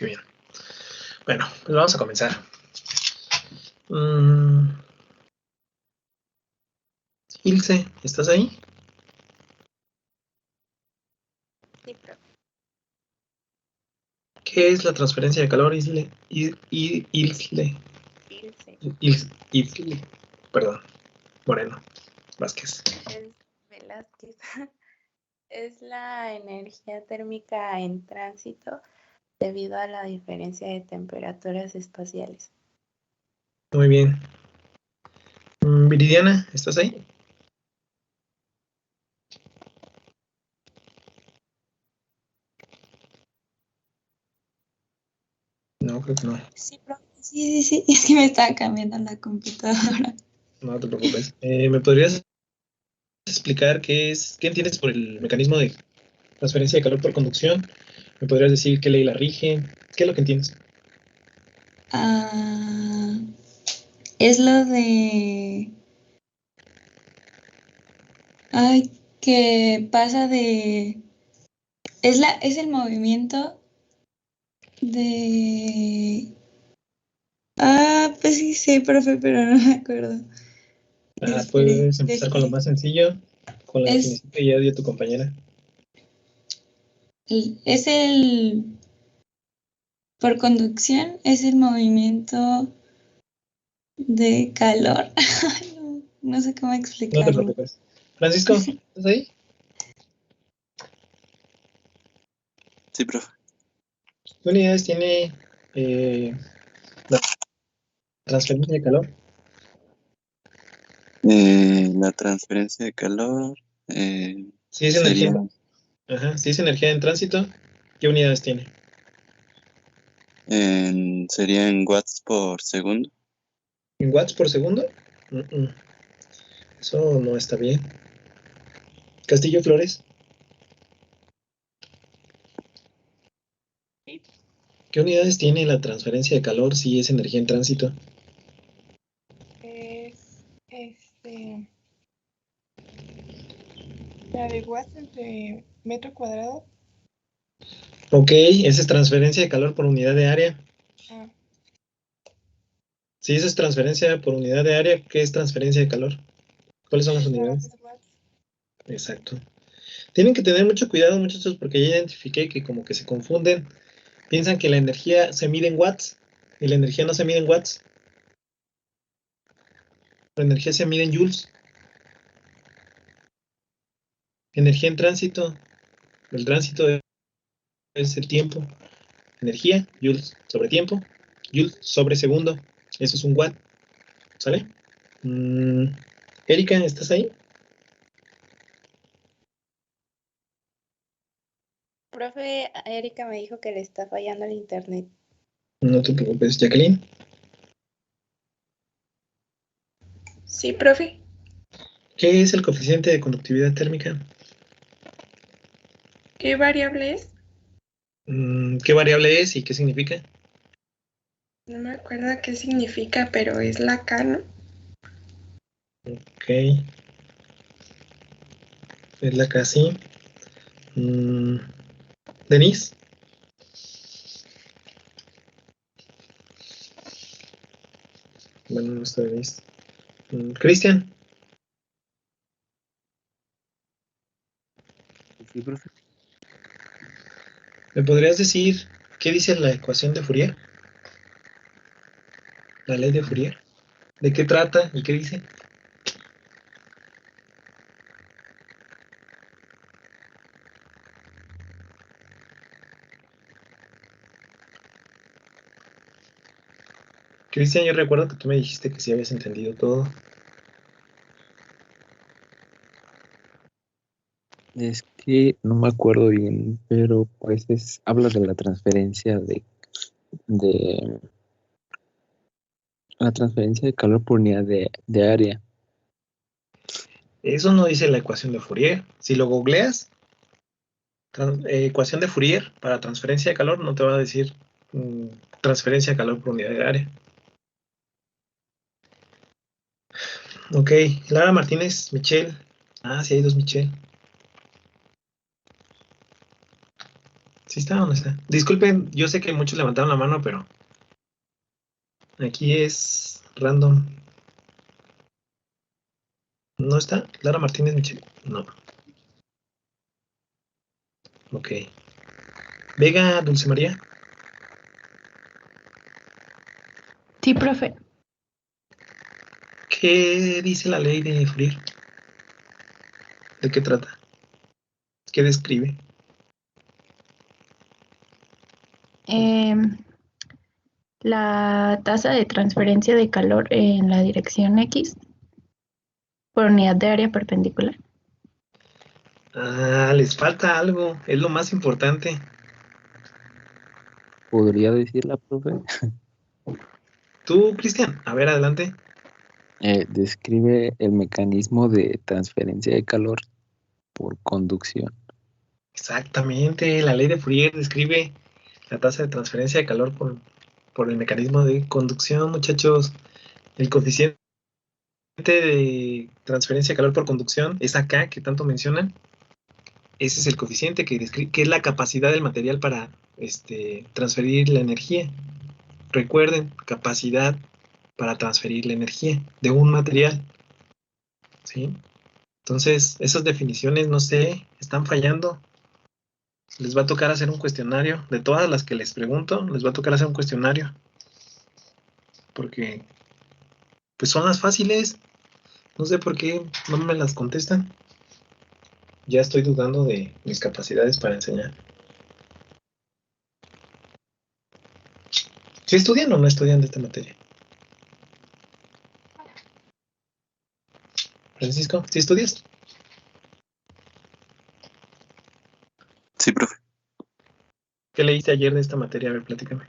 qué bien. Bueno, pues vamos a comenzar. Ilse, ¿estás ahí? Sí, profe. ¿Qué es la transferencia de calor, Isle? Isle. Perdón, Moreno Vázquez. Es Velázquez. Es la energía térmica en tránsito debido a la diferencia de temperaturas espaciales. Muy bien. Viridiana, ¿estás ahí? No, creo que no. Sí, profe. Sí. Es que me estaba cambiando la computadora. No te preocupes. ¿Me podrías explicar qué entiendes por el mecanismo de transferencia de calor por conducción? ¿Me podrías decir qué ley la rige? ¿Qué es lo que entiendes? Es lo de... Ay, que pasa de... Es el movimiento de... Pues sí sé, profe, pero no me acuerdo. Puedes empezar con lo más sencillo, con la definición que ya dio tu compañera. Es el... Por conducción es el movimiento de calor. No sé cómo explicarlo. No te preocupes. Francisco, ¿estás ahí? Sí, profe. ¿Qué unidades tiene la transferencia de calor? La transferencia de calor Si es sería, energía, si es energía en tránsito, ¿qué unidades tiene? sería en watts por segundo. ¿En watts por segundo? Eso no está bien. Castillo Flores. Sí. ¿Qué unidades tiene la transferencia de calor si es energía en tránsito? Es la de watts entre metro cuadrado. Ok, esa es transferencia de calor por unidad de área. Si esa es transferencia por unidad de área, ¿qué es transferencia de calor? ¿Cuáles son las unidades? Exacto. Tienen que tener mucho cuidado, muchachos, porque ya identifiqué que como que se confunden. Piensan que la energía se mide en watts y la energía no se mide en watts. La energía se mide en joules. Energía en tránsito. El tránsito es el tiempo. Energía, joules sobre tiempo, joules sobre segundo. Eso es un watt. ¿Sale? Erika, ¿estás ahí? Profe, Erika me dijo que le está fallando el internet. No te preocupes. Jacqueline. Sí, profe. ¿Qué es el coeficiente de conductividad térmica? ¿Qué variable es? ¿Qué variable es y qué significa? No me acuerdo qué significa, pero es la K, ¿no? Ok. Es la casi. Denise. Bueno, no está Denise. Cristian. Sí, profe. ¿Me podrías decir qué dice la ecuación de Fourier? La ley de Fourier. ¿De qué trata y qué dice? Cristian, yo recuerdo que tú me dijiste que sí habías entendido todo. Es que no me acuerdo bien, pero pues habla de la transferencia de la transferencia de calor por unidad de área. Eso no dice la ecuación de Fourier. Si lo googleas, ecuación de Fourier para transferencia de calor no te va a decir transferencia de calor por unidad de área. Ok, Lara Martínez, Michelle. Sí hay dos Michelle. ¿Sí está o no está? Disculpen, yo sé que muchos levantaron la mano, pero aquí es random. ¿No está? ¿Lara Martínez Michel? No. Ok. Vega Dulce María. Sí, profe. ¿Qué dice la ley de Fourier? ¿De qué trata? ¿Qué describe? La tasa de transferencia de calor en la dirección X por unidad de área perpendicular. Ah, les falta algo. Es lo más importante. ¿Podría decirla, profe? Tú, Cristian, a ver, adelante. Describe el mecanismo de transferencia de calor por conducción. Exactamente, la ley de Fourier describe la tasa de transferencia de calor por el mecanismo de conducción, muchachos. El coeficiente de transferencia de calor por conducción es acá, que tanto mencionan. Ese es el coeficiente que describe, que es la capacidad del material para transferir la energía. Recuerden, capacidad para transferir la energía de un material. ¿Sí? Entonces, esas definiciones, no sé, están fallando. Les va a tocar hacer un cuestionario. De todas las que les pregunto, les va a tocar hacer un cuestionario. Porque, pues son las fáciles. No sé por qué no me las contestan. Ya estoy dudando de mis capacidades para enseñar. ¿Sí estudian o no estudian de esta materia? Francisco, ¿sí estudias? Sí, profe. ¿Qué leíste ayer de esta materia? A ver, platícame.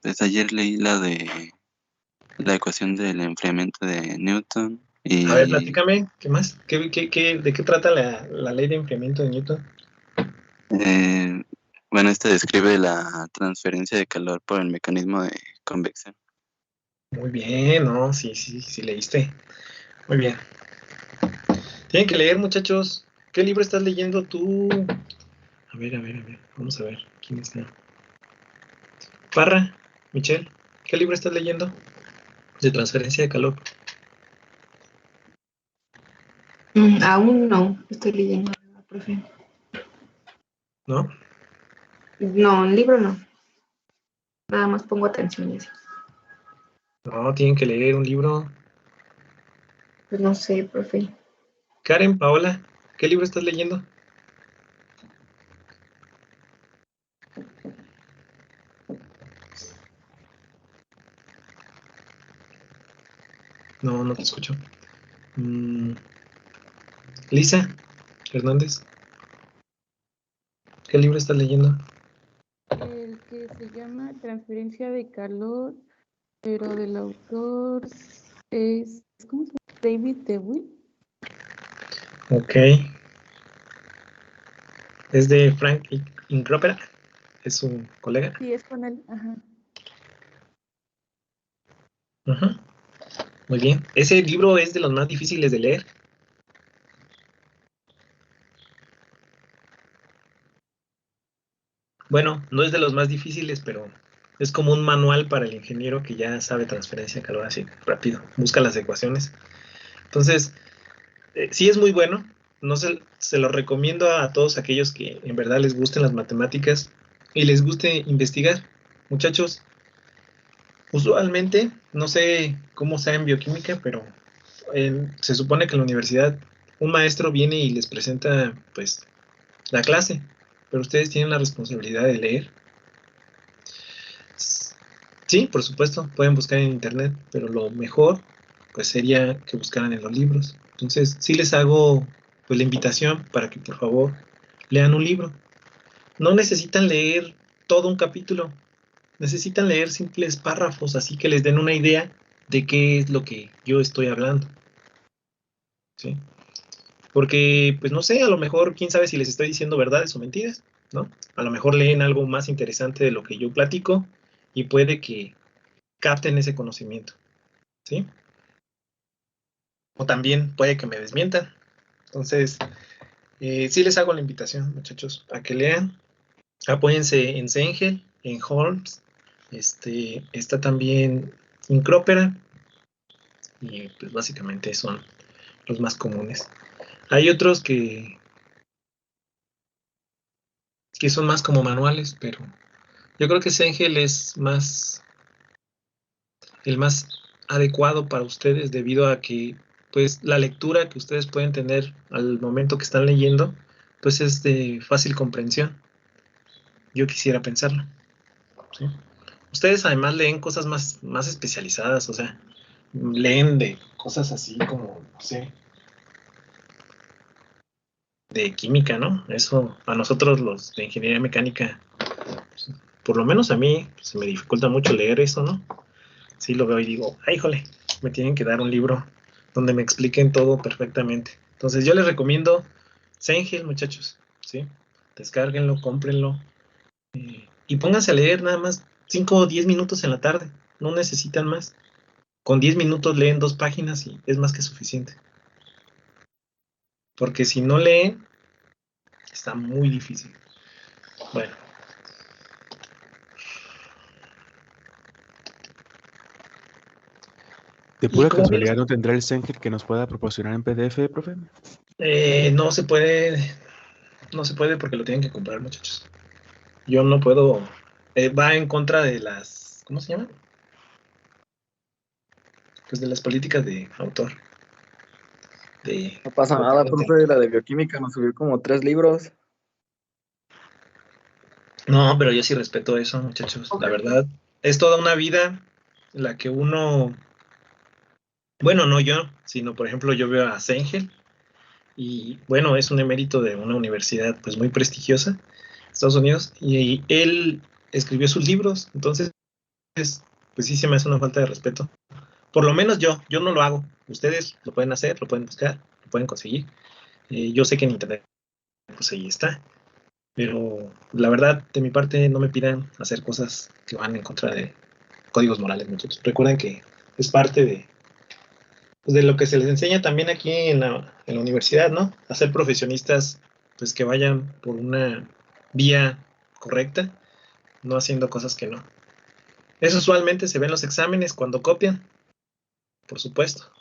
Pues ayer leí la de la ecuación del enfriamiento de Newton A ver, y platícame, ¿qué más? ¿De qué trata la ley de enfriamiento de Newton? bueno, esta describe la transferencia de calor por el mecanismo de convección. Muy bien, ¿no? Sí, leíste. Muy bien. Tienen que leer, muchachos. ¿Qué libro estás leyendo tú? A ver. Vamos a ver. ¿Quién está? Parra, Michelle, ¿qué libro estás leyendo? De transferencia de calor. Aún no, estoy leyendo, profe. ¿No? No, el libro no. Nada más pongo atención y así. No, tienen que leer un libro. Pues no sé, profe. Karen, Paola, ¿qué libro estás leyendo? No, no te escucho. Lisa Hernández, ¿qué libro estás leyendo? El que se llama Transferencia de Calor, pero del autor es, ¿cómo se llama? David DeWitt. Ok. Es de Frank Inkropera. Es su colega. Sí, es con él. Ajá. Ujú. Muy bien. Ese libro es de los más difíciles de leer. Bueno, no es de los más difíciles, pero es como un manual para el ingeniero que ya sabe transferencia de calor así rápido. Busca las ecuaciones. Entonces, sí es muy bueno. No se lo recomiendo a todos aquellos que en verdad les gusten las matemáticas y les guste investigar. Muchachos, usualmente, no sé cómo sea en bioquímica, pero se supone que en la universidad un maestro viene y les presenta pues la clase, pero ustedes tienen la responsabilidad de leer. Sí, por supuesto, pueden buscar en internet, pero lo mejor pues sería que buscaran en los libros. Entonces, sí les hago pues la invitación para que por favor lean un libro. No necesitan leer todo un capítulo, necesitan leer simples párrafos, así que les den una idea de qué es lo que yo estoy hablando. ¿Sí? Porque, pues no sé, a lo mejor, quién sabe si les estoy diciendo verdades o mentiras, ¿no? A lo mejor leen algo más interesante de lo que yo platico y puede que capten ese conocimiento, ¿sí? O también puede que me desmientan. Entonces, Sí les hago la invitación, muchachos, a que lean. Apóyense en Sengel, en Holmes, está también Incrópera, y pues básicamente son los más comunes. Hay otros que son más como manuales, pero yo creo que Sengel es el más adecuado para ustedes debido a que pues la lectura que ustedes pueden tener al momento que están leyendo pues es de fácil comprensión. Yo quisiera pensarlo, ¿sí? Ustedes además leen cosas más especializadas, o sea, leen de cosas así como, no sé, de química, ¿no? Eso a nosotros los de ingeniería mecánica, pues, por lo menos a mí se me dificulta mucho leer eso, ¿no? Sí lo veo y digo, ay, híjole, me tienen que dar un libro donde me expliquen todo perfectamente. Entonces yo les recomiendo Sengel, muchachos, ¿sí? Descárguenlo, cómprenlo y pónganse a leer nada más 5 o 10 minutos en la tarde, no necesitan más. Con 10 minutos leen 2 páginas y es más que suficiente. Porque si no leen, está muy difícil. Bueno. De pura como casualidad, ¿no tendrá el Sengel que nos pueda proporcionar en PDF, profe? No se puede porque lo tienen que comprar, muchachos. Yo no puedo. Va en contra de las. ¿Cómo se llama? Pues de las políticas de autor. No pasa nada, profe, la de bioquímica nos subió como 3 libros. No, pero yo sí respeto eso, muchachos. La verdad, es toda una vida en la que uno. Bueno, no yo, sino por ejemplo, yo veo a Sengel. Y bueno, es un emérito de una universidad pues muy prestigiosa, Estados Unidos, y él escribió sus libros, entonces pues sí se me hace una falta de respeto. Por lo menos yo no lo hago. Ustedes lo pueden hacer, lo pueden buscar, lo pueden conseguir. Yo sé que en internet pues ahí está, pero la verdad de mi parte no me pidan hacer cosas que van en contra de códigos morales, muchachos. Recuerden que es parte de lo que se les enseña también aquí en la universidad, ¿no? A ser profesionistas, pues que vayan por una vía correcta, no haciendo cosas que no. Eso usualmente se ve en los exámenes cuando copian, por supuesto.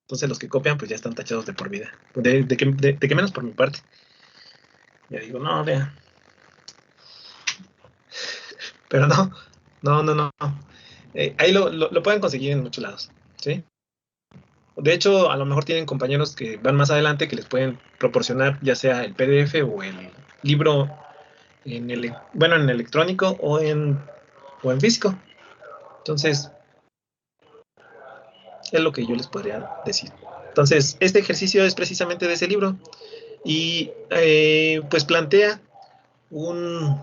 Entonces los que copian, pues ya están tachados de por vida. De que menos por mi parte. Ya digo, no, vea. Pero no. Ahí lo pueden conseguir en muchos lados, ¿sí? De hecho, a lo mejor tienen compañeros que van más adelante que les pueden proporcionar ya sea el PDF o el libro en electrónico o en físico. Entonces, es lo que yo les podría decir. Entonces, este ejercicio es precisamente de ese libro y pues plantea un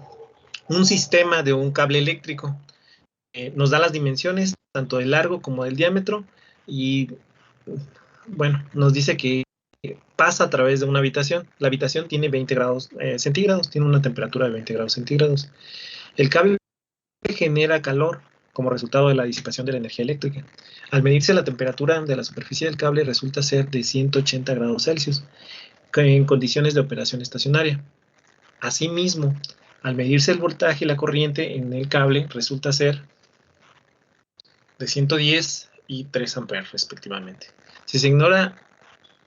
sistema de un cable eléctrico. Nos da las dimensiones tanto del largo como del diámetro y bueno, nos dice que pasa a través de una habitación. La habitación tiene 20 grados centígrados, tiene una temperatura de 20 grados centígrados. El cable genera calor como resultado de la disipación de la energía eléctrica. Al medirse la temperatura de la superficie del cable resulta ser de 180 grados Celsius en condiciones de operación estacionaria. Asimismo, al medirse el voltaje y la corriente en el cable resulta ser de 110 y 3 amperes respectivamente. Si se ignora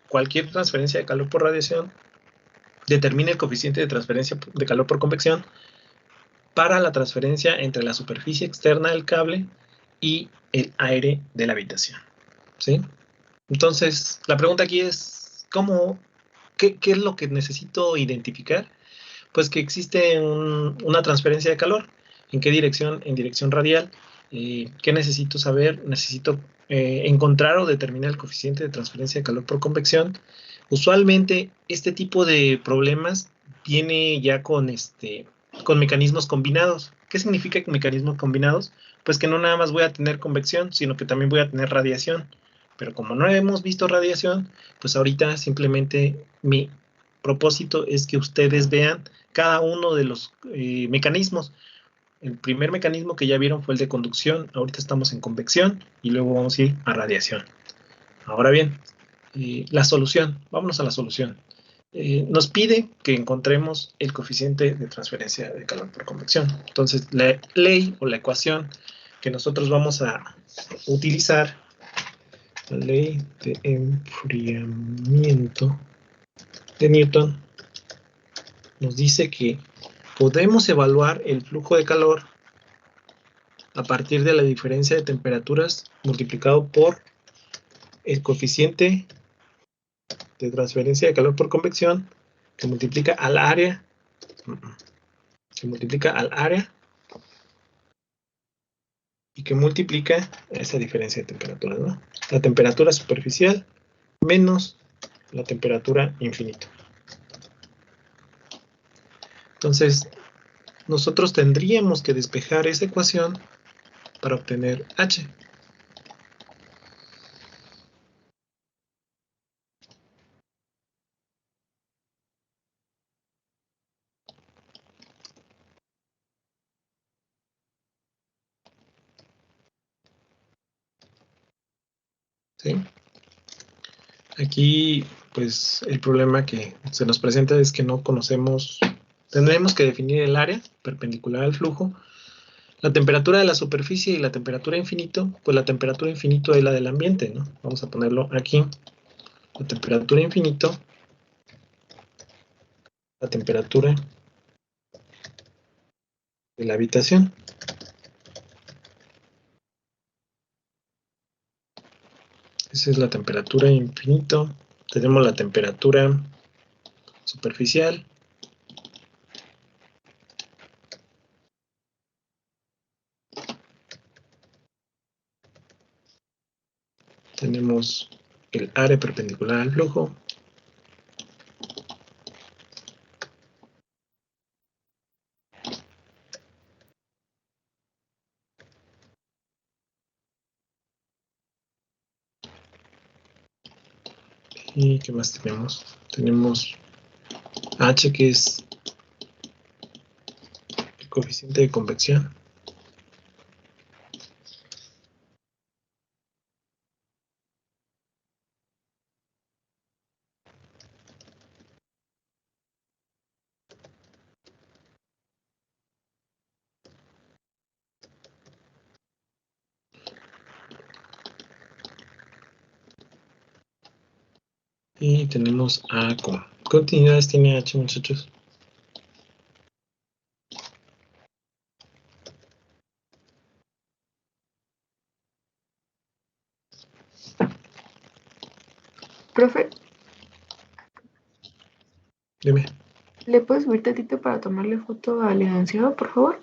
cualquier transferencia de calor por radiación, determina el coeficiente de transferencia de calor por convección para la transferencia entre la superficie externa del cable y el aire de la habitación, ¿sí? Entonces, la pregunta aquí es, qué es lo que necesito identificar? Pues que existe una transferencia de calor. ¿En qué dirección? En dirección radial. ¿Qué necesito saber? Necesito encontrar o determinar el coeficiente de transferencia de calor por convección. Usualmente, este tipo de problemas viene ya con mecanismos combinados. ¿Qué significa mecanismos combinados? Pues que no nada más voy a tener convección, sino que también voy a tener radiación. Pero como no hemos visto radiación, pues ahorita simplemente mi propósito es que ustedes vean cada uno de los mecanismos. El primer mecanismo que ya vieron fue el de conducción, ahorita estamos en convección y luego vamos a ir a radiación. Ahora bien, la solución, vámonos a la solución. nos pide que encontremos el coeficiente de transferencia de calor por convección. Entonces, la ley o la ecuación que nosotros vamos a utilizar, la ley de enfriamiento de Newton, nos dice que podemos evaluar el flujo de calor a partir de la diferencia de temperaturas multiplicado por el coeficiente de transferencia de calor por convección que multiplica al área y que multiplica esa diferencia de temperatura, ¿no? La temperatura superficial menos la temperatura infinita. Entonces, nosotros tendríamos que despejar esa ecuación para obtener H. ¿Sí? Aquí, pues, el problema que se nos presenta es que no conocemos, tendremos que definir el área perpendicular al flujo, la temperatura de la superficie y la temperatura infinito, pues la temperatura infinito es la del ambiente, ¿no? Vamos a ponerlo aquí, la temperatura infinito, la temperatura de la habitación. Esa es la temperatura infinito. Tenemos la temperatura superficial. Tenemos el área perpendicular al flujo. ¿Y qué más tenemos? Tenemos H, que es el coeficiente de convección. Y tenemos A con. ¿Qué unidades tiene H, muchachos? Profe, Dime. ¿le puedes subir tantito para tomarle foto al enunciado, por favor?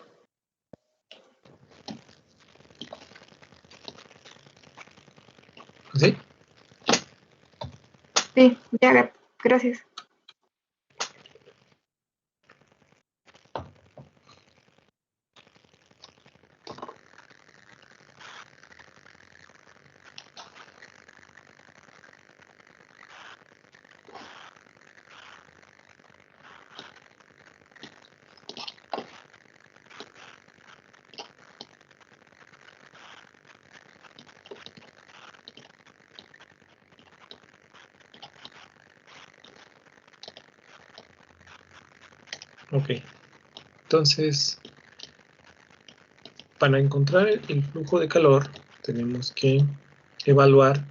¿Sí? Sí, ya, gracias. Ok. Entonces, para encontrar el flujo de calor, tenemos que evaluar,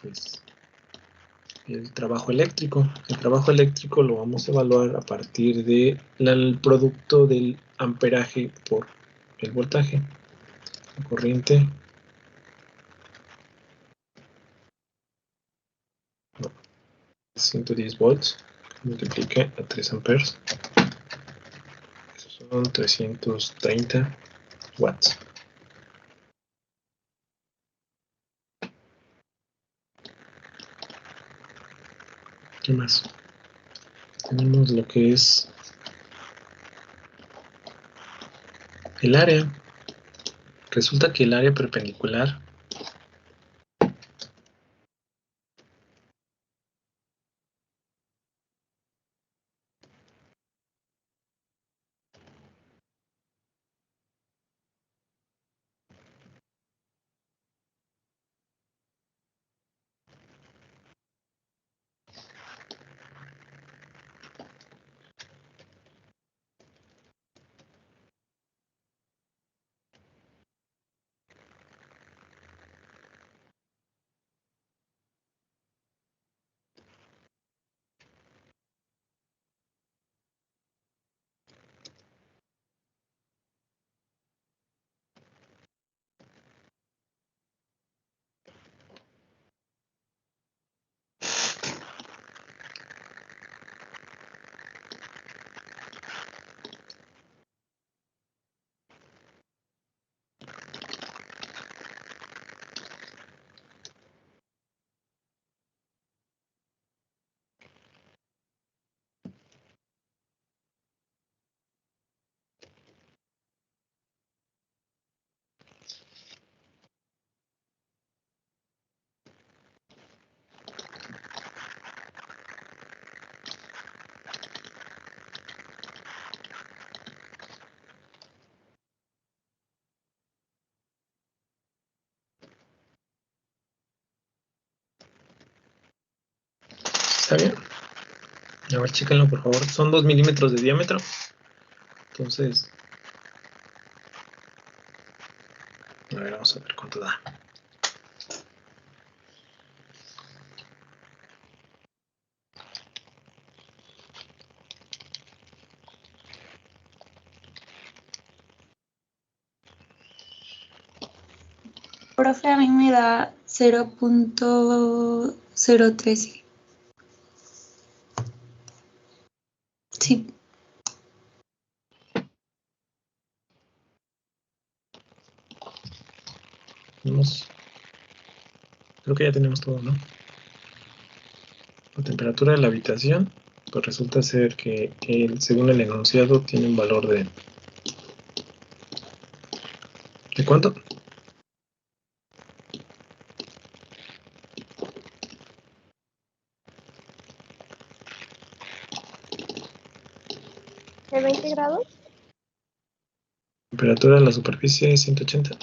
pues, el trabajo eléctrico. El trabajo eléctrico lo vamos a evaluar a partir del producto del amperaje por el voltaje. La corriente, no, 110 volts, multiplica a 3 amperes. Esos son 330 watts. ¿Qué más? Tenemos lo que es el área. Resulta que el área perpendicular ¿Está bien? A ver, chéquenlo, por favor. Son 2 milímetros de diámetro. Entonces, a ver, vamos a ver cuánto da. Profe, a mí me da 0.013. Sí. Creo que ya tenemos todo, ¿no? La temperatura de la habitación, pues resulta ser que según el enunciado tiene un valor de... ¿De cuánto? ¿De 20 grados? Temperatura de la superficie es 180.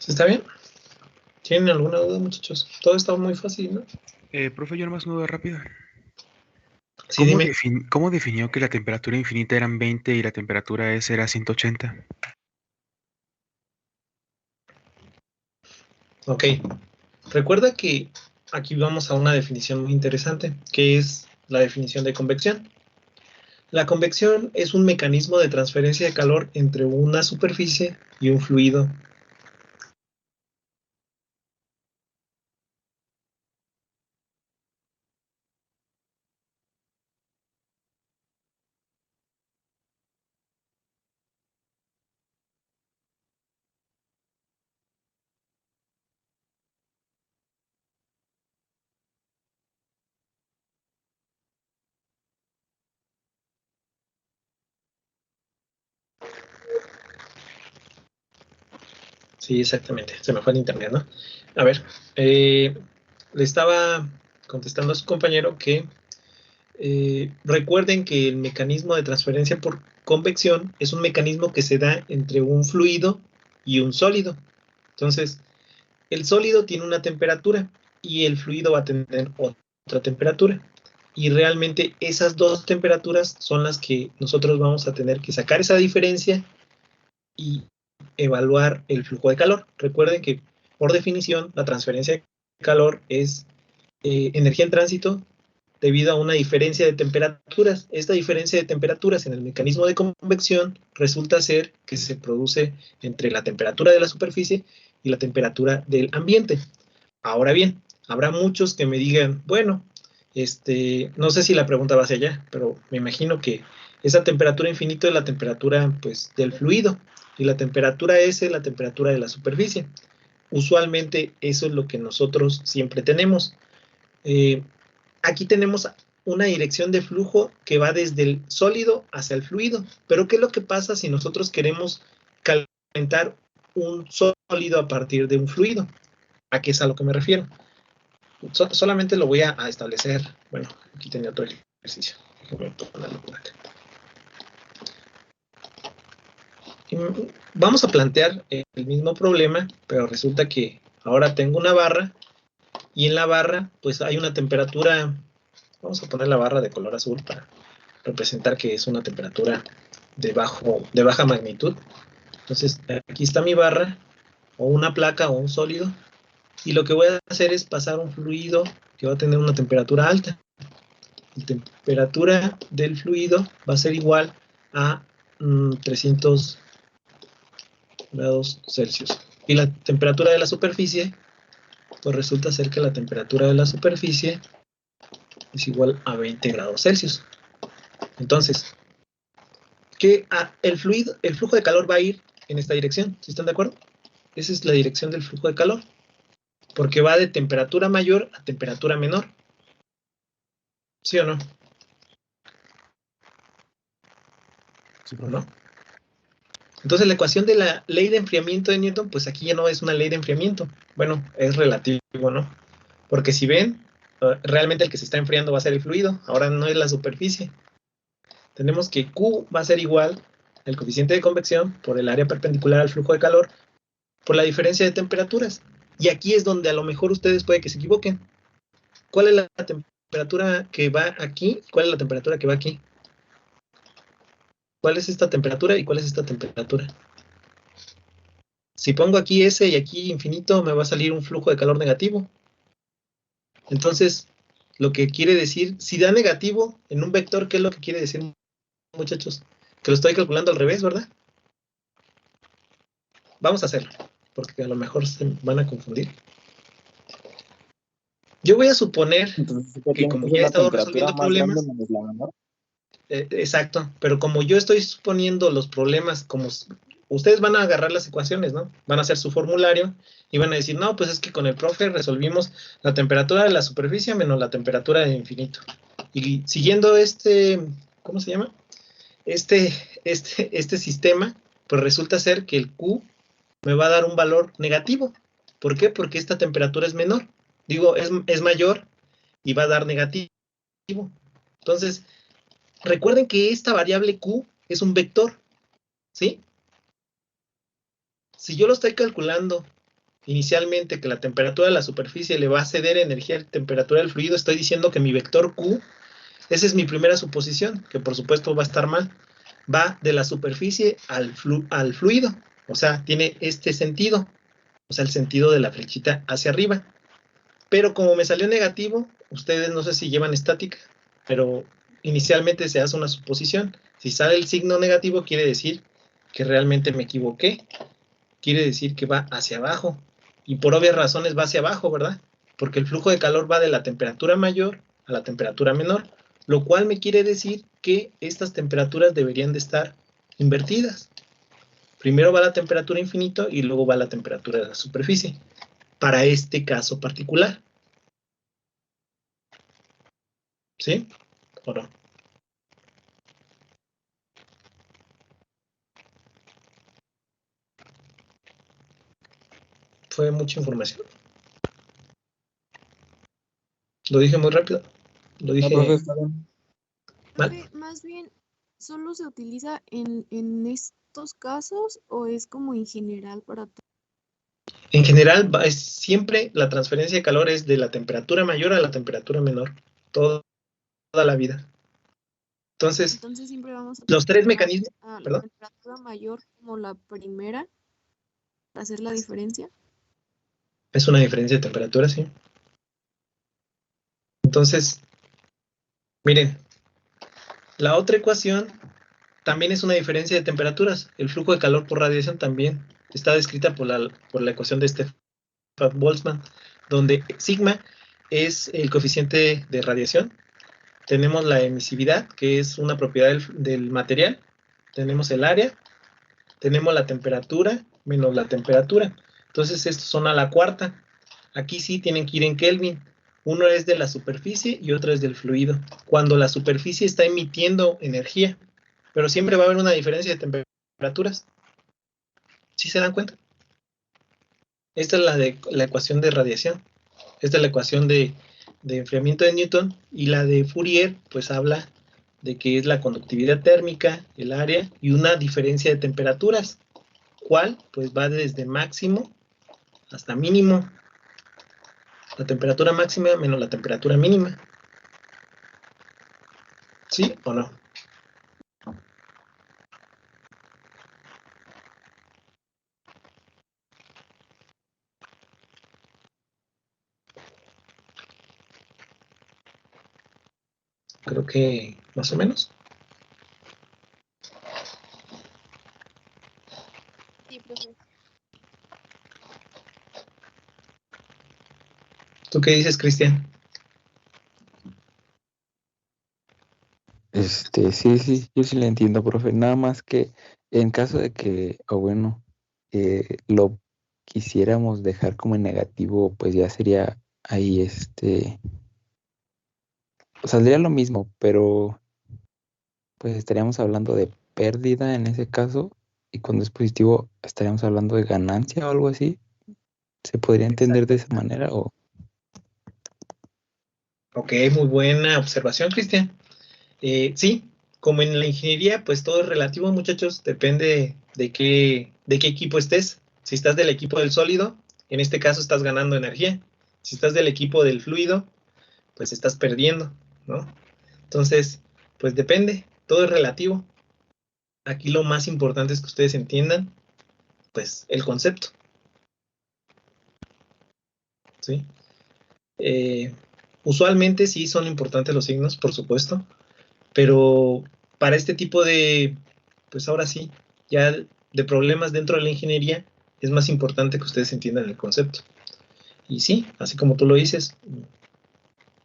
¿Está bien? ¿Tienen alguna duda, muchachos? Todo está muy fácil, ¿no? Profe, yo nomás una duda rápida. Sí, dime. ¿Cómo definió que la temperatura infinita eran 20 y la temperatura S era 180? Ok. Recuerda que aquí vamos a una definición muy interesante, que es la definición de convección. La convección es un mecanismo de transferencia de calor entre una superficie y un fluido. Sí, exactamente. Se me fue el internet, ¿no? A ver, le estaba contestando a su compañero que recuerden que el mecanismo de transferencia por convección es un mecanismo que se da entre un fluido y un sólido. Entonces, el sólido tiene una temperatura y el fluido va a tener otra temperatura. Y realmente esas dos temperaturas son las que nosotros vamos a tener que sacar esa diferencia y evaluar el flujo de calor. Recuerden que, por definición, la transferencia de calor es energía en tránsito debido a una diferencia de temperaturas. Esta diferencia de temperaturas en el mecanismo de convección resulta ser que se produce entre la temperatura de la superficie y la temperatura del ambiente. Ahora bien, habrá muchos que me digan, bueno, no sé si la pregunta va hacia allá, pero me imagino que esa temperatura infinita es la temperatura, pues, del fluido, y la temperatura S es la temperatura de la superficie. Usualmente eso es lo que nosotros siempre tenemos. Aquí tenemos una dirección de flujo que va desde el sólido hacia el fluido, pero ¿qué es lo que pasa si nosotros queremos calentar un sólido a partir de un fluido? ¿A qué es a lo que me refiero? Solamente lo voy a establecer. Bueno, aquí tenía otro ejercicio. Voy a ponerlo por acá. Vamos a plantear el mismo problema, pero resulta que ahora tengo una barra y en la barra pues hay una temperatura. Vamos a poner la barra de color azul para representar que es una temperatura de baja magnitud. Entonces aquí está mi barra o una placa o un sólido. Y lo que voy a hacer es pasar un fluido que va a tener una temperatura alta. La temperatura del fluido va a ser igual a 300 grados Celsius. Y la temperatura de la superficie, pues resulta ser que la temperatura de la superficie es igual a 20 grados Celsius. Entonces, el flujo de calor va a ir en esta dirección, ¿sí están de acuerdo? Esa es la dirección del flujo de calor, porque va de temperatura mayor a temperatura menor. ¿Sí o no? Sí, ¿O no? Entonces la ecuación de la ley de enfriamiento de Newton, pues aquí ya no es una ley de enfriamiento. Bueno, es relativo, ¿no? Porque si ven, realmente el que se está enfriando va a ser el fluido, ahora no es la superficie. Tenemos que Q va a ser igual al coeficiente de convección por el área perpendicular al flujo de calor por la diferencia de temperaturas. Y aquí es donde a lo mejor ustedes puede que se equivoquen. ¿Cuál es la temperatura que va aquí? ¿Cuál es la temperatura que va aquí? ¿Cuál es esta temperatura y cuál es esta temperatura? Si pongo aquí S y aquí infinito, me va a salir un flujo de calor negativo. Entonces, lo que quiere decir, si da negativo en un vector, ¿qué es lo que quiere decir, muchachos? Que lo estoy calculando al revés, ¿verdad? Vamos a hacerlo, porque a lo mejor se van a confundir. Yo voy a suponer que como ya he estado resolviendo problemas, exacto, pero como yo estoy suponiendo los problemas, como ustedes van a agarrar las ecuaciones, ¿no? Van a hacer su formulario y van a decir, no, pues es que con el profe resolvimos la temperatura de la superficie menos la temperatura del infinito. Y siguiendo ¿cómo se llama? Este sistema, pues resulta ser que el Q me va a dar un valor negativo. ¿Por qué? Porque esta temperatura es menor. Digo, es mayor y va a dar negativo. Entonces, recuerden que esta variable Q es un vector, ¿sí? Si yo lo estoy calculando inicialmente que la temperatura de la superficie le va a ceder energía a la temperatura del fluido, estoy diciendo que mi vector Q, esa es mi primera suposición, que por supuesto va a estar mal, va de la superficie al fluido, o sea, tiene este sentido, o sea, el sentido de la flechita hacia arriba. Pero como me salió negativo, ustedes no sé si llevan estática, pero inicialmente se hace una suposición. Si sale el signo negativo, quiere decir que realmente me equivoqué. Quiere decir que va hacia abajo. Y por obvias razones va hacia abajo, ¿verdad? Porque el flujo de calor va de la temperatura mayor a la temperatura menor, lo cual me quiere decir que estas temperaturas deberían de estar invertidas. Primero va la temperatura infinito y luego va la temperatura de la superficie. Para este caso particular. ¿Sí? ¿O no? Fue mucha información. Lo dije muy rápido. Lo dije. Profe, más bien, ¿solo se utiliza en estos casos o es como en general para todo? En general, siempre la transferencia de calor es de la temperatura mayor a la temperatura menor. Toda la vida. Entonces siempre vamos a los tres mecanismos. a la ¿Perdón? temperatura mayor como la primera para hacer la diferencia. Es una diferencia de temperatura, sí. Entonces, miren, la otra ecuación también es una diferencia de temperaturas. El flujo de calor por radiación también está descrita por la ecuación de Stefan Boltzmann, donde sigma es el coeficiente de radiación. Tenemos la emisividad, que es una propiedad del material. Tenemos el área. Tenemos la temperatura menos la temperatura. Entonces, estos son a la cuarta. Aquí sí tienen que ir en Kelvin. Uno es de la superficie y otro es del fluido. Cuando la superficie está emitiendo energía, pero siempre va a haber una diferencia de temperaturas. ¿Sí se dan cuenta? Esta es la ecuación de radiación. Esta es la ecuación de enfriamiento de Newton, y la de Fourier pues habla de que es la conductividad térmica, el área y una diferencia de temperaturas. ¿Cuál? Pues va desde máximo hasta mínimo. La temperatura máxima menos la temperatura mínima. ¿Sí o no? Creo que más o menos. Sí, profe. ¿Tú qué dices, Cristian? Sí, yo sí le entiendo, profe. Nada más que En caso de que, o bueno, lo quisiéramos dejar como en negativo, pues ya sería ahí saldría lo mismo, pero pues estaríamos hablando de pérdida en ese caso, y cuando es positivo estaríamos hablando de ganancia o algo así. ¿Se podría entender de esa manera o? Ok, muy buena observación, Cristian. Sí, como en la ingeniería, pues todo es relativo, muchachos, depende de qué equipo estés. Si estás del equipo del sólido, en este caso estás ganando energía. Si estás del equipo del fluido, pues estás perdiendo, ¿no? Entonces, pues depende, todo es relativo. Aquí lo más importante es que ustedes entiendan, pues, el concepto, ¿sí? Usualmente sí son importantes los signos, por supuesto, pero para este tipo de, pues ahora sí, ya de problemas dentro de la ingeniería, es más importante que ustedes entiendan el concepto. Y sí, así como tú lo dices,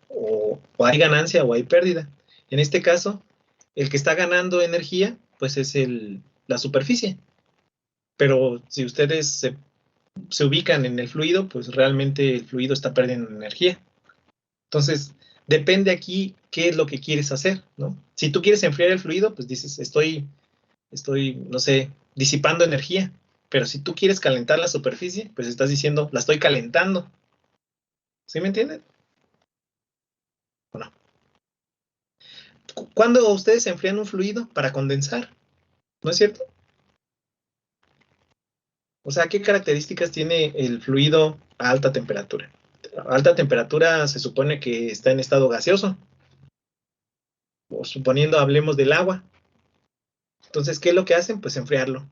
o hay ganancia o hay pérdida. En este caso, el que está ganando energía, pues es la superficie. Pero si ustedes se ubican en el fluido, pues realmente el fluido está perdiendo energía. Entonces, depende aquí qué es lo que quieres hacer, ¿no? Si tú quieres enfriar el fluido, pues dices, estoy, no sé, disipando energía. Pero si tú quieres calentar la superficie, pues estás diciendo, la estoy calentando. ¿Sí me entienden? Bueno. ¿Cuándo ustedes enfrían un fluido? Para condensar, ¿no es cierto? O sea, ¿qué características tiene el fluido a alta temperatura? A alta temperatura se supone que está en estado gaseoso. O suponiendo hablemos del agua. Entonces, ¿qué es lo que hacen? Pues enfriarlo.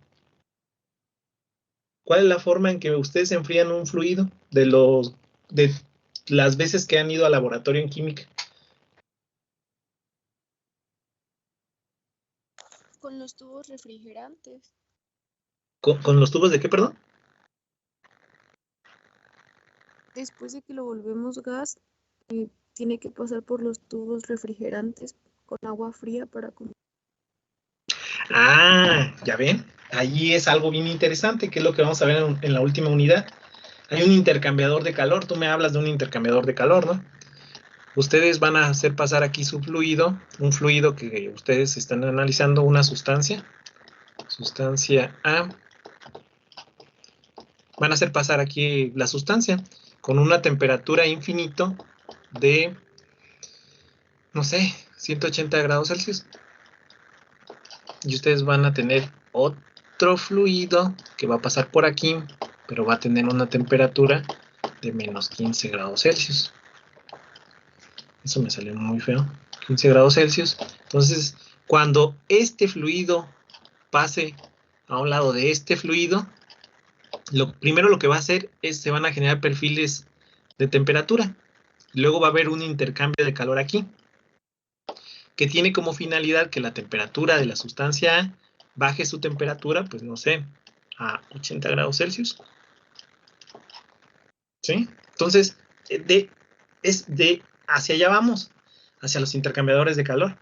¿Cuál es la forma en que ustedes enfrían un fluido de las veces que han ido al laboratorio en química? Con los tubos refrigerantes. ¿Con los tubos de qué, perdón? Después de que lo volvemos gas, tiene que pasar por los tubos refrigerantes con agua fría para comer. Ah, ya ven, allí es algo bien interesante, que es lo que vamos a ver en la última unidad. Hay un intercambiador de calor, tú me hablas de un intercambiador de calor, ¿no? Ustedes van a hacer pasar aquí su fluido, un fluido que ustedes están analizando, una sustancia A. Van a hacer pasar aquí la sustancia con una temperatura infinito de, no sé, 180 grados Celsius. Y ustedes van a tener otro fluido que va a pasar por aquí, pero va a tener una temperatura de menos 15 grados Celsius. Eso me salió muy feo. 15 grados Celsius. Entonces, cuando este fluido pase a un lado de este fluido, primero lo que va a hacer es se van a generar perfiles de temperatura. Y luego va a haber un intercambio de calor aquí, que tiene como finalidad que la temperatura de la sustancia A baje su temperatura, pues no sé, a 80 grados Celsius. ¿Sí? Entonces, hacia allá vamos, hacia los intercambiadores de calor.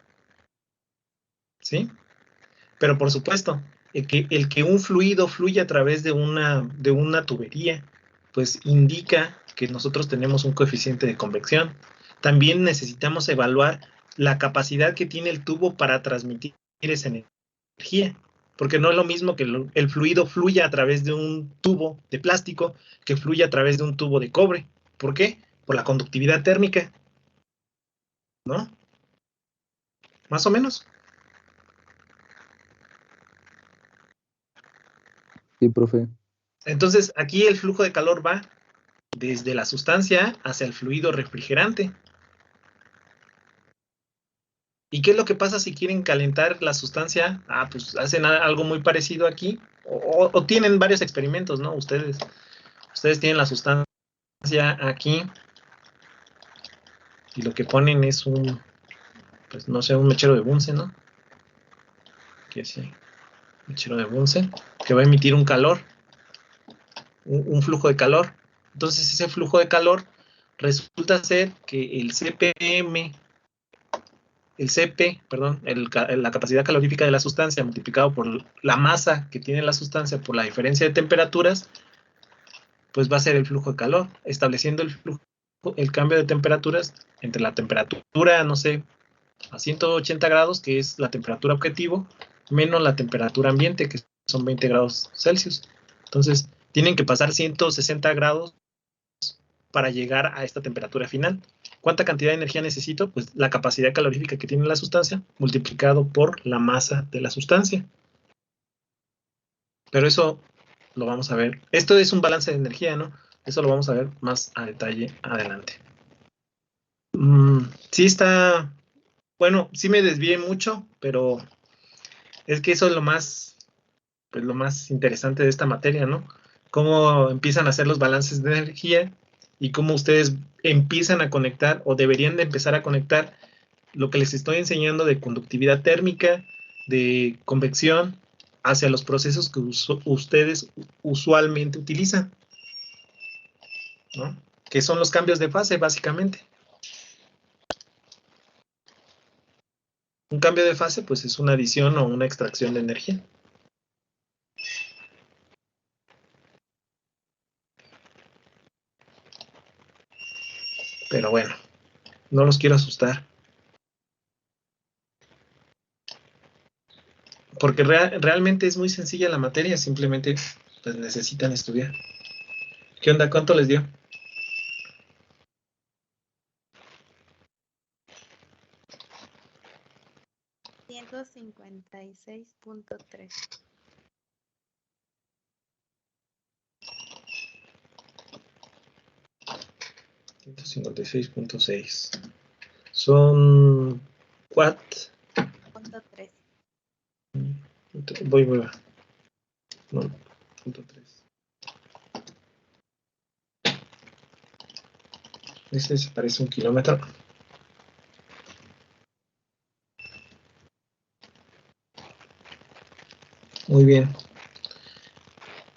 ¿Sí? Pero por supuesto, el que un fluido fluya a través de una tubería, pues indica que nosotros tenemos un coeficiente de convección. También necesitamos evaluar la capacidad que tiene el tubo para transmitir esa energía, porque no es lo mismo que el fluido fluya a través de un tubo de plástico que fluya a través de un tubo de cobre. ¿Por qué? Por la conductividad térmica, ¿no? Más o menos. Sí, profe. Entonces, aquí el flujo de calor va desde la sustancia hacia el fluido refrigerante. ¿Y qué es lo que pasa si quieren calentar la sustancia? Ah, pues hacen algo muy parecido aquí, o tienen varios experimentos, ¿no? Ustedes tienen la sustancia aquí, y lo que ponen es pues no sé, un mechero de Bunsen, ¿no? Que sí, mechero de Bunsen, que va a emitir un calor, un flujo de calor. Entonces ese flujo de calor resulta ser que el CPM el CP, perdón, la capacidad calorífica de la sustancia multiplicado por la masa que tiene la sustancia por la diferencia de temperaturas, pues va a ser el flujo de calor, estableciendo el cambio de temperaturas entre la temperatura, no sé, a 180 grados, que es la temperatura objetivo, menos la temperatura ambiente, que son 20 grados Celsius. Entonces, tienen que pasar 160 grados para llegar a esta temperatura final. ¿Cuánta cantidad de energía necesito? Pues la capacidad calorífica que tiene la sustancia multiplicado por la masa de la sustancia. Pero eso lo vamos a ver. Esto es un balance de energía, ¿no? Eso lo vamos a ver más a detalle adelante. Sí está... Bueno, sí me desvié mucho, pero es que eso es lo más interesante de esta materia, ¿no? Cómo empiezan a hacer los balances de energía y cómo ustedes empiezan a conectar o deberían de empezar a conectar lo que les estoy enseñando de conductividad térmica, de convección, hacia los procesos que ustedes usualmente utilizan, ¿no? Que son los cambios de fase, básicamente. Un cambio de fase, pues, es una adición o una extracción de energía. Pero bueno, no los quiero asustar. Porque realmente es muy sencilla la materia, simplemente pues, necesitan estudiar. ¿Qué onda? ¿Cuánto les dio? $156.3. $156.6. Son... ¿What? .3. Voy. No, .3. Este se parece a 1 kilómetro. Muy bien.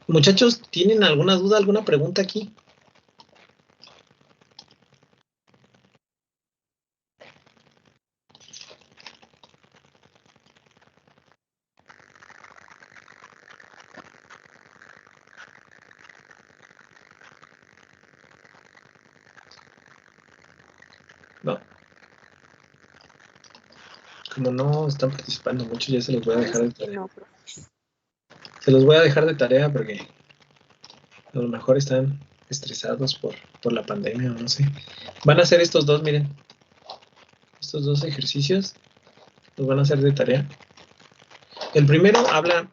Muchachos, ¿tienen alguna duda, alguna pregunta aquí? No. Como no están participando mucho, ya se los voy a dejar de tarea. Se los voy a dejar de tarea porque a lo mejor están estresados por la pandemia o no sé. Van a hacer estos dos, miren. Estos dos ejercicios los van a hacer de tarea. El primero habla,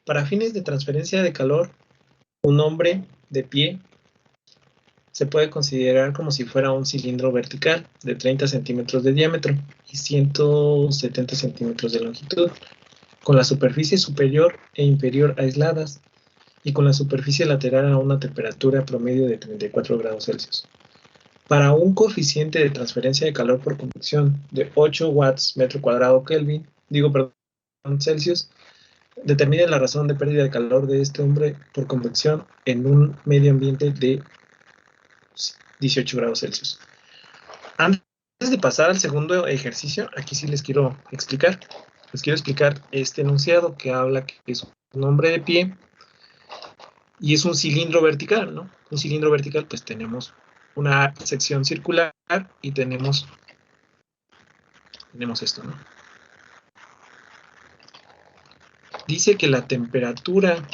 para fines de transferencia de calor, un hombre de pie se puede considerar como si fuera un cilindro vertical de 30 centímetros de diámetro y 170 centímetros de longitud, con la superficie superior e inferior aisladas y con la superficie lateral a una temperatura promedio de 34 grados Celsius. Para un coeficiente de transferencia de calor por convección de 8 watts metro cuadrado Kelvin, Celsius, determine la razón de pérdida de calor de este hombre por convección en un medio ambiente de 18 grados Celsius. Antes de pasar al segundo ejercicio, aquí sí les quiero explicar. Les quiero explicar este enunciado que habla que es un hombre de pie y es un cilindro vertical, ¿no? Un cilindro vertical, pues tenemos una sección circular y tenemos esto, ¿no? Dice que la temperatura...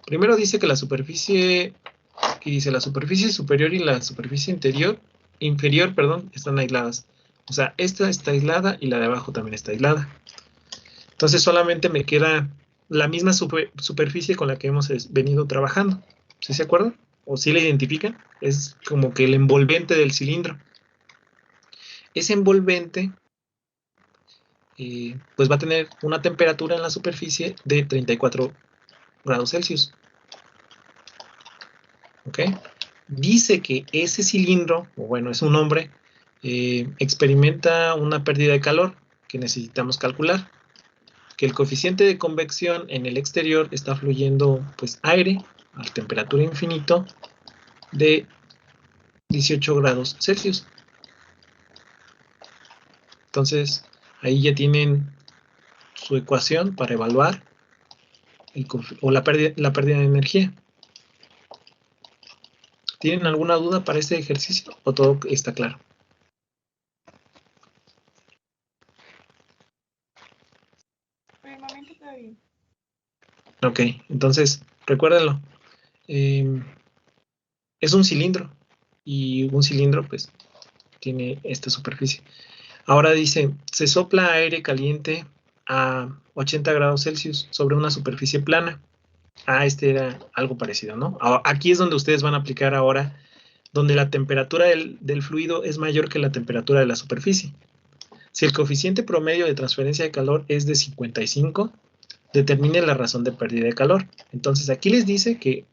Primero dice que la superficie... Aquí dice la superficie superior y la superficie inferior, están aisladas. O sea, esta está aislada y la de abajo también está aislada. Entonces solamente me queda la misma superficie con la que hemos venido trabajando. ¿Sí se acuerdan? ¿O sí la identifican? Es como que el envolvente del cilindro. Ese envolvente pues va a tener una temperatura en la superficie de 34 grados Celsius. ¿Ok? Dice que ese cilindro, o bueno, es un hombre, experimenta una pérdida de calor que necesitamos calcular. Que el coeficiente de convección en el exterior está fluyendo pues aire a temperatura infinita de 18 grados Celsius. Entonces, ahí ya tienen su ecuación para evaluar la pérdida de energía. ¿Tienen alguna duda para este ejercicio o todo está claro? Por el momento todo bien. Ok, entonces, recuérdenlo. Es un cilindro y un cilindro pues tiene esta superficie. Ahora dice, se sopla aire caliente a 80 grados Celsius sobre una superficie plana. Este era algo parecido, ¿no? Aquí es donde ustedes van a aplicar ahora, donde la temperatura del fluido es mayor que la temperatura de la superficie. Si el coeficiente promedio de transferencia de calor es de 55, determine la razón de pérdida de calor. Entonces aquí les dice que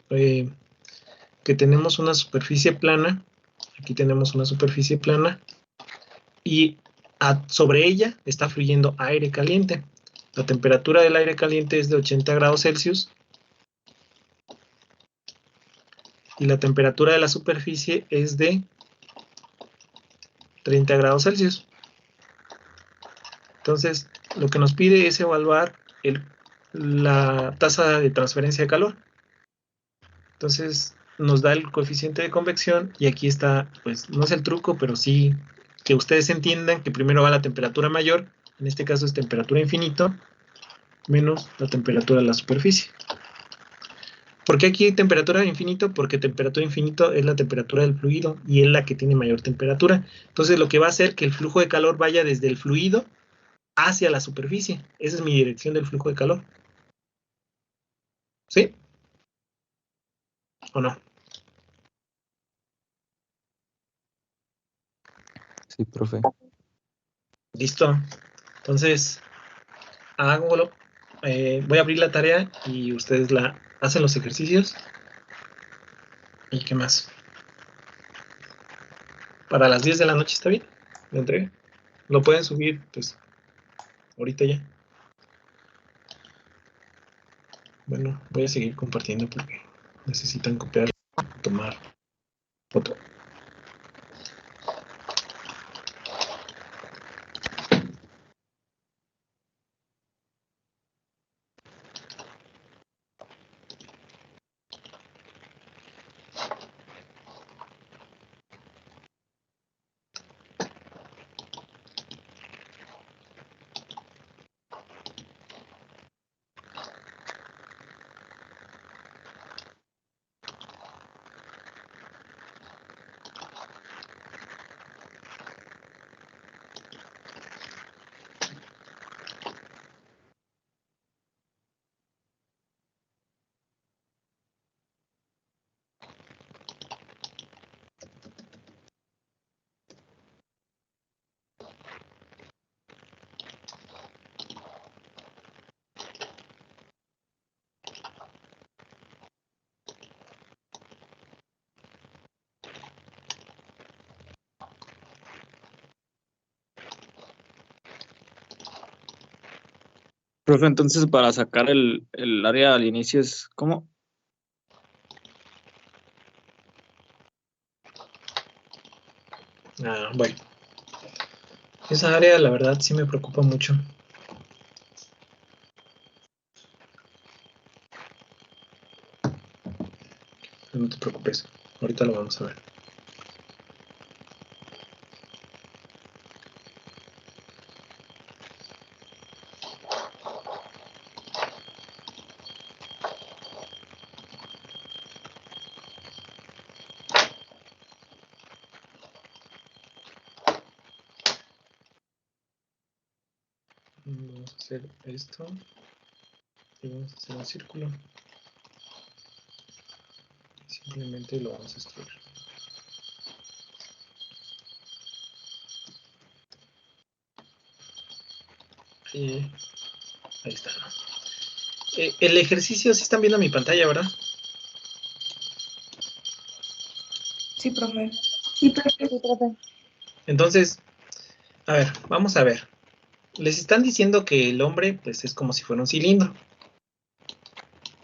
tenemos una superficie plana. Aquí tenemos una superficie plana y sobre ella está fluyendo aire caliente. La temperatura del aire caliente es de 80 grados Celsius y la temperatura de la superficie es de 30 grados Celsius. Entonces, lo que nos pide es evaluar la tasa de transferencia de calor. Entonces, nos da el coeficiente de convección y aquí está, pues no es el truco, pero sí que ustedes entiendan que primero va la temperatura mayor, en este caso es temperatura infinito, menos la temperatura de la superficie. ¿Por qué aquí temperatura infinito? Porque temperatura infinito es la temperatura del fluido y es la que tiene mayor temperatura. Entonces lo que va a hacer que el flujo de calor vaya desde el fluido hacia la superficie. Esa es mi dirección del flujo de calor. ¿Sí? ¿O no? Sí, profe. Listo. Entonces, hágalo. Voy a abrir la tarea y ustedes hacen los ejercicios. ¿Y qué más? Para las 10 de la noche, ¿está bien? ¿Lo entregué? Lo pueden subir, pues, ahorita ya. Bueno, voy a seguir compartiendo porque necesitan copiar, tomar foto. Profe, entonces para sacar el área al inicio es ¿cómo? Bueno. Esa área, la verdad, sí me preocupa mucho. No te preocupes. Ahorita lo vamos a ver. Vamos a hacer esto y vamos a hacer un círculo. Simplemente lo vamos a extruir. Y ahí está. El ejercicio, sí están viendo mi pantalla, ¿verdad? Sí, profe. Sí, profe. Entonces, a ver, vamos a ver. Les están diciendo que el hombre, pues, es como si fuera un cilindro.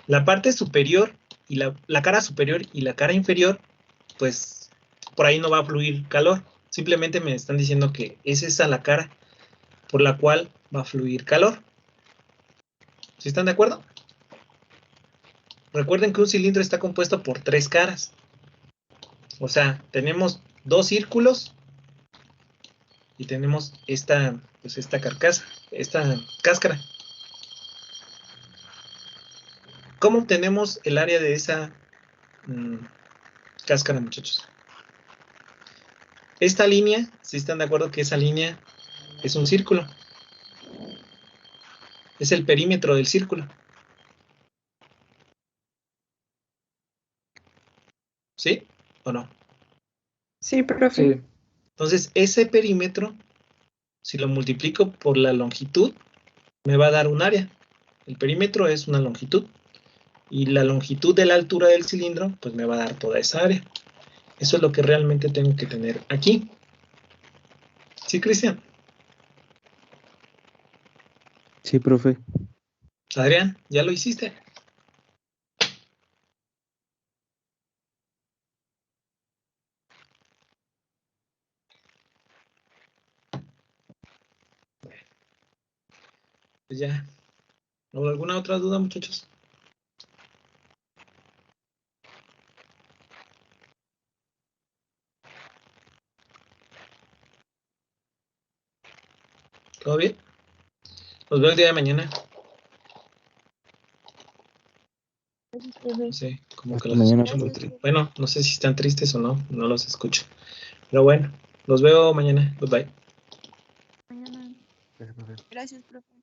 La parte superior y la cara superior y la cara inferior, pues, por ahí no va a fluir calor. Simplemente me están diciendo que es esa la cara por la cual va a fluir calor. ¿Sí están de acuerdo? Recuerden que un cilindro está compuesto por 3 caras. O sea, tenemos 2 círculos y tenemos esta carcasa, esta cáscara. ¿Cómo obtenemos el área de esa cáscara, muchachos? Esta línea, si están de acuerdo que esa línea es un círculo. Es el perímetro del círculo. ¿Sí o no? Sí, profe. Sí. Entonces, ese perímetro, si lo multiplico por la longitud, me va a dar un área. El perímetro es una longitud. Y la longitud de la altura del cilindro, pues me va a dar toda esa área. Eso es lo que realmente tengo que tener aquí. ¿Sí, Cristian? Sí, profe. Adrián, ¿ya lo hiciste? Pues ya. ¿O alguna otra duda, muchachos? ¿Todo bien? Nos vemos el día de mañana. No sé, como que Hasta los mañana, escucho muy profe. tristes. Bueno, no sé si están tristes o no, no los escucho. Pero bueno, los veo mañana. Bye bye. Gracias, profe.